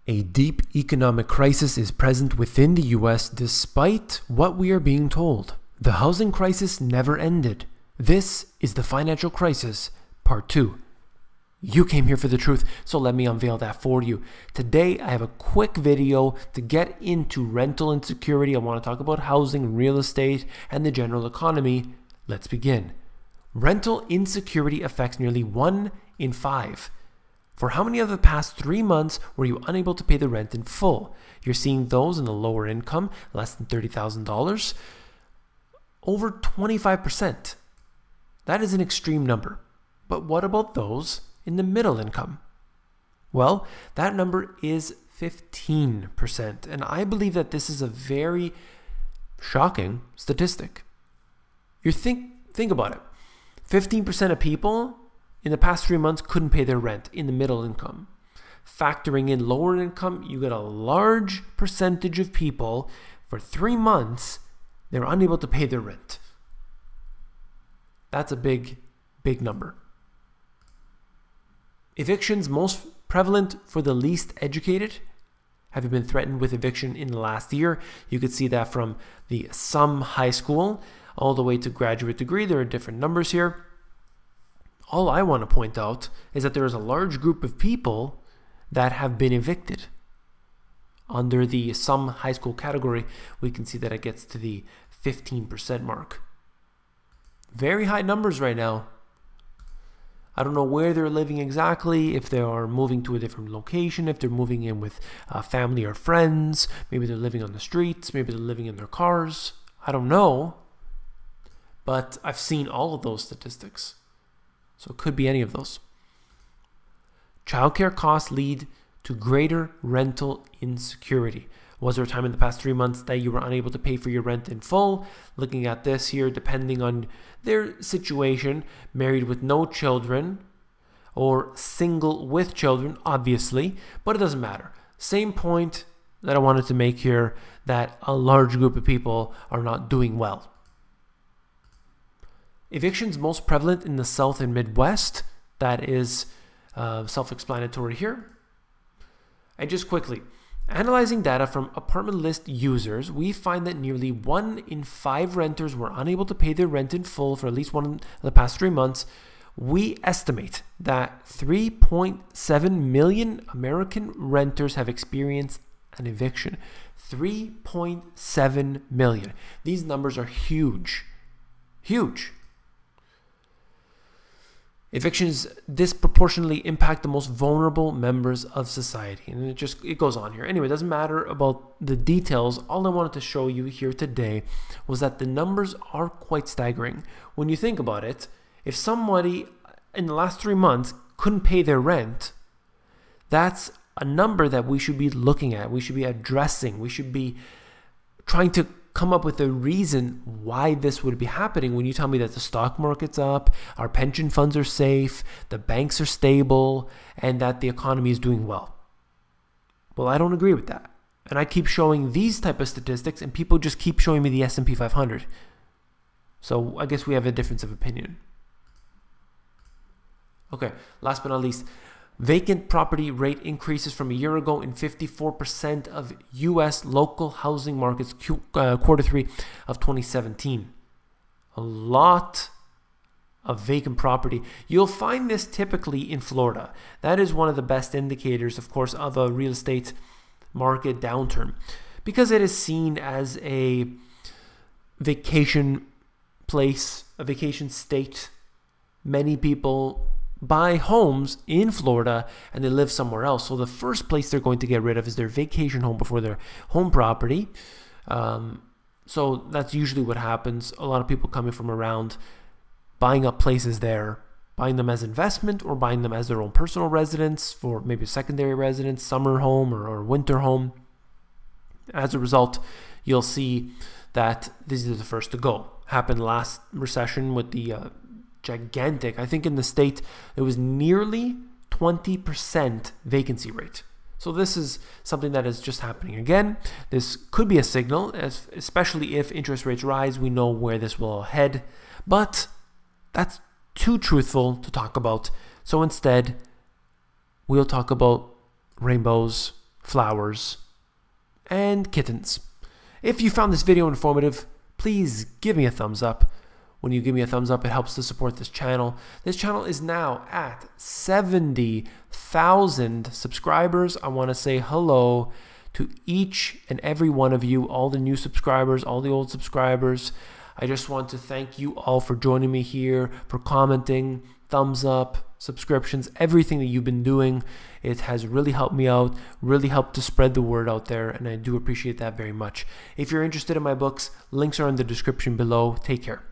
A deep economic crisis is present within the US despite what we are being told. The housing crisis never ended. This is the financial crisis, part 2. You came here for the truth, so let me unveil that for you. Today, I have a quick video to get into rental insecurity. I want to talk about housing and real estate and the general economy. Let's begin. Rental insecurity affects nearly 1 in 5. For how many of the past 3 months were you unable to pay the rent in full? You're seeing those in the lower income, less than $30,000, over 25%. That is an extreme number. But what about those in the middle income? Well, that number is 15%, and I believe that this is a very shocking statistic. Think about it. 15% of people in the past 3 months couldn't pay their rent in the middle income. Factoring in lower income, you get a large percentage of people for 3 months, they're unable to pay their rent. That's a big number. Evictions most prevalent for the least educated. Have you been threatened with eviction in the last year? You could see that from some high school all the way to graduate degree. There are different numbers here. All I want to point out is that there is a large group of people that have been evicted. Under the some high school category, we can see that it gets to the 15% mark. Very high numbers right now. I don't know where they're living exactly, if they are moving to a different location, if they're moving in with family or friends, maybe they're living on the streets, maybe they're living in their cars. I don't know. But I've seen all of those statistics. So it could be any of those. Childcare costs lead to greater rental insecurity. Was there a time in the past 3 months that you were unable to pay for your rent in full? Looking at this here, depending on their situation, married with no children or single with children, obviously, but it doesn't matter. Same point that I wanted to make here, that a large group of people are not doing well. Evictions most prevalent in the South and Midwest. That is self-explanatory here. And just quickly, analyzing data from apartment list users, we find that nearly 1 in 5 renters were unable to pay their rent in full for at least one of the past 3 months. We estimate that 3.7 million American renters have experienced an eviction. 3.7 million. These numbers are huge. Huge. Evictions disproportionately impact the most vulnerable members of society. And it goes on here. Anyway, it doesn't matter about the details. All I wanted to show you here today was that the numbers are quite staggering. When you think about it, if somebody in the last 3 months couldn't pay their rent, that's a number that we should be looking at. We should be addressing. We should be trying to come up with a reason why this would be happening. When you tell me that the stock market's up, our pension funds are safe, the banks are stable, and that the economy is doing well. Well, I don't agree with that. And I keep showing these type of statistics, and people just keep showing me the S&P 500. So I guess we have a difference of opinion. Okay, last but not least, vacant property rate increases from a year ago in 54% of U.S. local housing markets, quarter 3 of 2017. A lot of vacant property. You'll find this typically in Florida. That is one of the best indicators, of course, of a real estate market downturn, because it is seen as a vacation place, a vacation state. Many people buy homes in Florida and they live somewhere else. So the first place they're going to get rid of is their vacation home before their home property. So that's usually what happens. A lot of people coming from around, buying up places there, buying them as investment or buying them as their own personal residence for maybe a secondary residence, summer home or winter home. As a result, you'll see that these are the first to go. Happened last recession with the gigantic, I think in the state, it was nearly 20% vacancy rate. So this is something that is just happening again. This could be a signal, especially if interest rates rise. We know where this will head, but that's too truthful to talk about. So instead, we'll talk about rainbows flowers, and kittens. If you found this video informative, please give me a thumbs up. When you give me a thumbs up, it helps to support this channel. This channel is now at 70,000 subscribers. I want to say hello to each and every one of you, all the new subscribers, all the old subscribers. I just want to thank you all for joining me here, for commenting, thumbs up, subscriptions, everything that you've been doing. It has really helped me out, really helped to spread the word out there, and I do appreciate that very much. If you're interested in my books, links are in the description below. Take care.